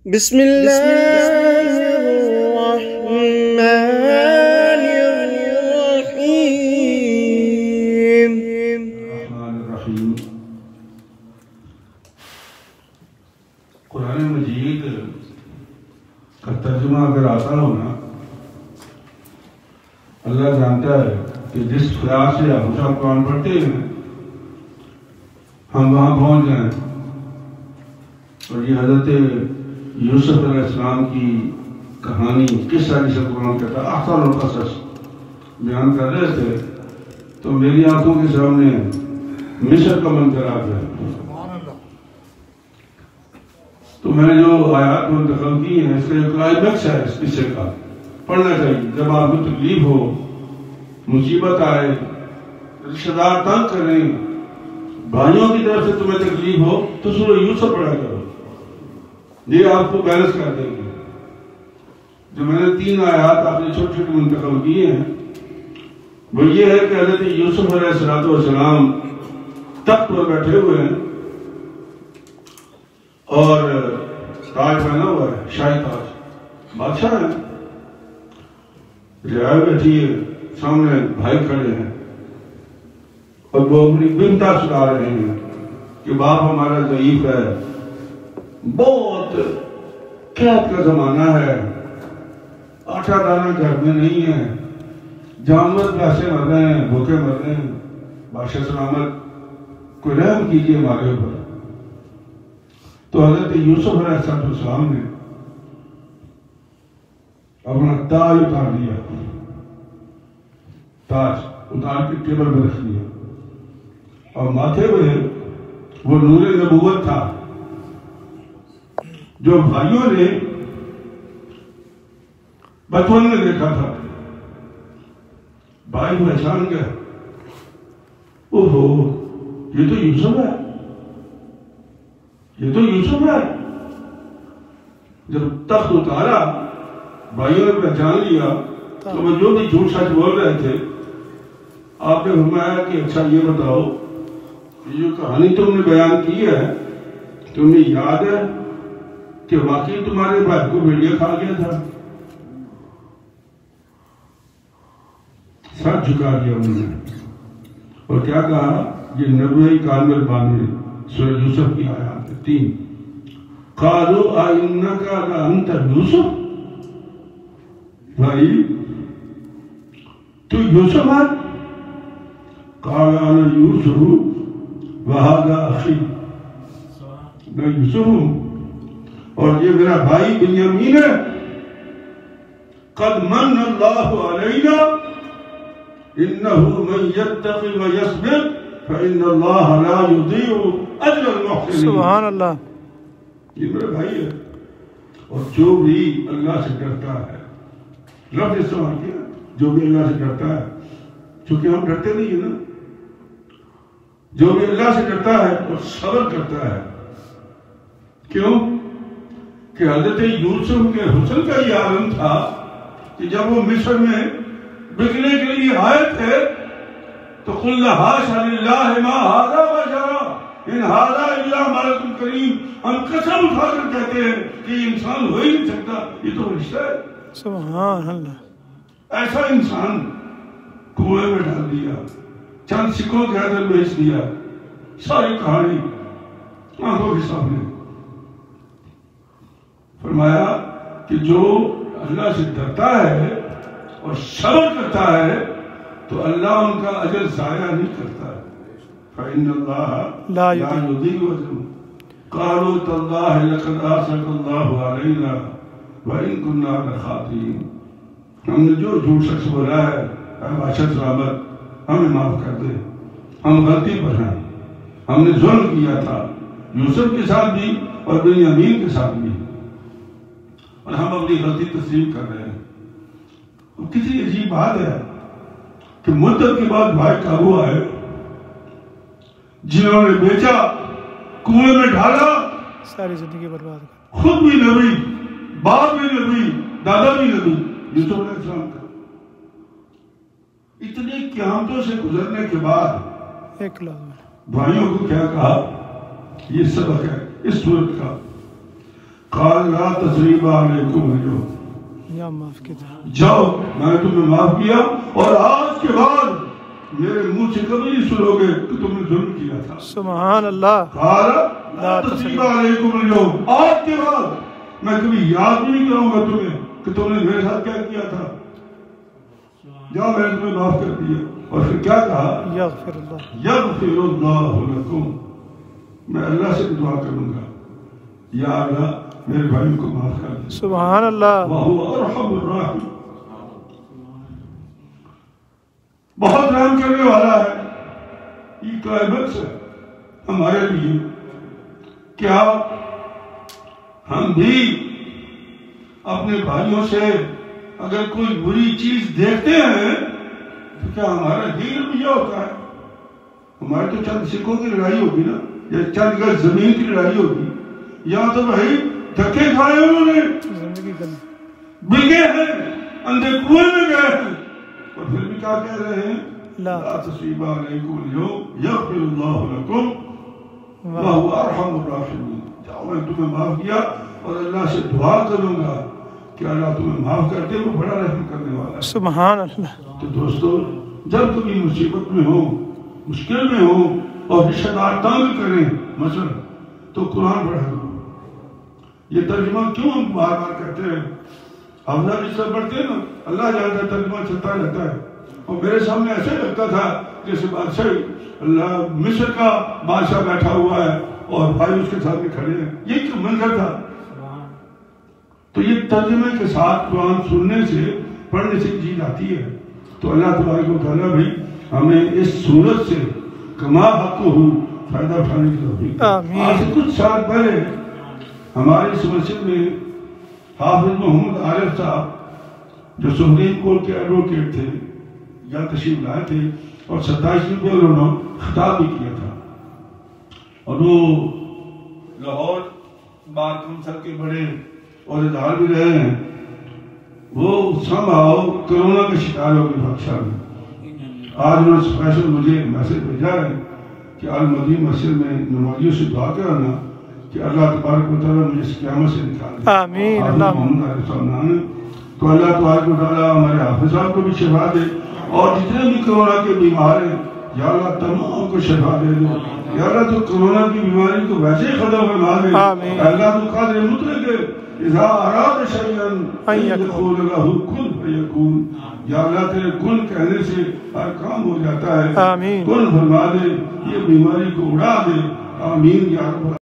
بسم الله الرحمن الرحيم. قرآن مجید کا ترجمہ اگر آتا ہو نا، اللہ جانتا ہے کہ جس خیال سے ہم سب قرآن پڑھتے ہیں ہم وہاں پہنچ جائیں، اور یہ حضرت یوسف علیہ السلام کی کہانی قصہ جسے قرآن کہتا ہے احسن القصص بیان کر رہے تھے تو میری آنکھوں کے سامنے مصر کا منظر آ گیا۔ تو میں نے جو آیات منتخب کی ہیں اس کا جو کلائمیکس ہے اس قصے کا پڑھنا چاہیے۔ جب آپ کو تکلیف ہو، مصیبت آئے، رشتہ دار تنگ کریں، بھائیوں کی طرف سے تمہیں تکلیف ہو تو سورہ یوسف پڑھا کرو، یہ آپ کو بیلنس کر دیں گے۔ جو میں نے 3 آیات آپ نے چھوٹے چھوٹے منتخب کیے ہیں وہ یہ ہے کہ حضرت یوسف علیہ السلام تخت پر بیٹھے ہوئے ہیں اور تاج پہنا ہوا ہے، شاہی تاج، بادشاہ ہے، رعایا بیٹھی ہے، سامنے بھائی کھڑے ہیں اور وہ اپنی بنتا سنا رہے ہیں کہ باپ ہمارا ضعیف ہے، بہت قحط کا زمانہ ہے، آٹا دانا گھر میں نہیں ہے، جانور پیسے مر رہے ہیں، بھوکے مر رہے ہیں، بادشاہ سلامت کوئی رحم کیجیے ہمارے اوپر۔ تو حضرت یوسف علیہ السلام نے اپنا تاج اتار لیا، تاج اتار کے ٹیبل پہ رکھ لیا اور ماتھے پہ وہ نور نبوت تھا جو بھائیوں نے بچپن میں دیکھا تھا۔ بھائی پہچان گئے، اوہو یہ تو یوسف ہے، یہ تو یوسف ہے۔ جب تخت اتارا بھائیوں نے پہچان لیا تو وہ جو بھی جھوٹ سچ بول رہے تھے آپ نے فرمایا کہ اچھا یہ بتاؤ یہ جو کہانی تم نے بیان کی ہے تمہیں یاد ہے کہ واقعی تمہارے بھائی کو بھیڑیا کھا گیا تھا؟ سر جھکا دیا انہوں نے اور کیا کہا، یہ 90 سورہ یوسف کی آیات 3 قالوا اِنَّكَ لَأَنْتَ یوسف، بھائی تو یوسف ہے؟ قال انا یوسف وهذا اخی، میں یوسف ہوں اور یہ میرا بھائی بنیامین ہے۔ قد من اللہ علینا انه من يتقي ويصبر فإن الله لا يضيع اجر المحسنين۔ سبحان اللہ، یہ میرا بھائی ہے اور جو بھی اللہ سے ڈرتا ہے، رب نے سوال کیا جو بھی اللہ سے ڈرتا ہے، چونکہ ہم ڈرتے نہیں ہیں نا، جو بھی اللہ سے ڈرتا ہے اور صبر کرتا ہے۔ کیوں کہ حضرت یوسف کے حسن کا یہ عالم تھا کہ جب وہ مصر میں بکنے کے لیے آئے تھے تو قُلْنَا حَاشَ لِلَّهِ مَا هَذَا بَشَرًا إِنْ هَذَا إِلَّا مَلَكٌ كَرِيمٌ۔ ہم قسم اٹھا کر کہتے ہیں کہ یہ انسان ہو ہی نہیں سکتا، یہ تو فرشتہ ہے۔ سبحان اللہ، ایسا انسان کنویں میں ڈال دیا، چند سکوں کے اندر بیچ دیا، ساری کہانی آنکھوں کے سامنے۔ فرمایا کہ جو اللہ سے ڈرتا ہے اور صبر کرتا ہے تو اللہ ان کا اجر ضائع نہیں کرتا ہے۔ فإن اللہ لا يضيع أجر۔ قالوا تاللہ لقد آثرك اللہ علینا وإن كنا لخاطئین۔ ہم نے جو جھوٹ شخص بولا ہے اے بادشاہ سلامت ہمیں معاف کر دے، ہم غلطی پر ہیں، ہم نے ظلم کیا تھا یوسف کے ساتھ بھی اور بنیامین کے ساتھ بھی، اور ہم اپنی غلطی تسلیم کر رہے ہیں۔ کتنی عجیب بات ہے کہ مدت کے بعد بھائی قابو آئے، جنہوں نے بیچا، کنویں میں ڈالا، ساری زندگی برباد کر، خود بھی نبی، باپ بھی نبی، دادا بھی نبی، یوسف علیہ السلام کا۔ اتنی قیامتوں سے گزرنے کے بعد ایک لفظ بھائیوں کو کیا کہا، یہ سبق ہے اس سورت کا۔ قال لا تثریب علیکم اليوم، یا معاف کی طرح جاؤ میں نے تمہیں معاف کیا اور آج کے بعد میرے منہ سے کبھی نہیں سنو گے کہ تم نے ظلم کیا تھا. سبحان اللہ. قال لا تثریب علیکم اليوم، آج کے بعد میں کبھی یاد بھی نہیں کروں گا تمہیں کہ تم نے میرے ساتھ کیا کیا تھا. جاؤ میں نے تمہیں معاف کر دیا. اور پھر کیا کہا؟ یغفر اللہ. یغفر اللہ لکم، میں اللہ سے دعا کروں گا یا اللہ میرے بھائی کو معاف کر دے. سبحان اللہ. وہو ارحم الراحمین، بہت رحم کرنے والا ہے. یہ کلائمیکس ہے ہمارے لیے. کیا ہم بھی اپنے بھائیوں سے اگر کوئی بری چیز دیکھتے ہیں تو کیا ہمارا دین رویہ ہوتا ہے؟ ہمارے تو چند سکوں کی لڑائی ہوگی نا، یا چند گز زمین کی لڑائی ہوگی، یا تو بھائی دھکے کھائے انہوں نے، زندگی کرنا بگے ہیں، اندھے کنویں میں گئے ہیں، اور پھر بھی کیا کہہ رہے ہیں؟ لا لا تثریب علیکم اليوم یغفر اللہ لکم وہو ارحم الراحمین. جاؤ میں تمہیں معاف کیا اور اللہ سے دعا کروں گا کہ اللہ تمہیں معاف کر دے، وہ بڑا رحم کرنے والا ہے. سبحان اللہ. تو دوستو جب کبھی مصیبت میں ہو، مشکل میں ہو اور رشتہ دار تنگ کریں مثلا، تو قرآن پڑھا کرو. یہ ترجمہ کیوں ہم بار بار کرتے ہیں؟ حفظہ جس طرح پڑھتے ہیں نا، اللہ جانتا ہے ترجمہ چلتا رہتا ہے. اور میرے سامنے ایسے لگتا تھا جیسے بادشاہ اللہ مصر کا بادشاہ بیٹھا ہوا ہے اور بھائی اس کے سامنے کھڑے ہیں. یہ ایک منظر تھا. تو یہ ترجمے کے ساتھ قرآن سننے سے، پڑھنے سے چیز آتی ہے. تو اللہ تبارک و تعالیٰ بھی ہمیں اس صورت سے کما حق ہو فائدہ اٹھانے کی توفیق. آج سے کچھ سال پہلے ہمارے اس مسجد میں حافظ محمد عارف صاحب جو سپریم کورٹ کے ایڈوکیٹ تھے یہاں تشریف لائے تھے، اور 27ویں پہ انہوں نے خطاب بھی کیا تھا. اور وہ لاہور بار کونسل کے بڑے عہدیدار بھی رہے ہیں. وہ سمجھاؤ کرونا کے شکار ہو گئے پاکستان میں. آج انہوں نے اسپیشل مجھے میسج بھیجا ہے کہ المدین مسجد میں نمازیوں سے دعا کرانا کہ اللہ تبارک و تعالیٰ مجھے اس قیامت سے نکال دے. آمین. اللہ محمد علیہ السلام. تو اللہ تبارک و تعالیٰ ہمارے حافظ صاحب کو بھی شفا دے، اور جتنے بھی کرونا کے بیمار ہیں یا اللہ تمام کو شفا دے دے. یا اللہ تو کرونا کی بیماری کو ویسے ہی ختم فرما دے. آمین. اللہ تو قادر مطلق ہے، اذا اراد شیئا ان یقول له کن فیکون. یا اللہ تیرے کن کہنے سے ہر کام ہو جاتا ہے. آمین. کن فرما دے، یہ بیماری کو اڑا دے. آمین یا رب.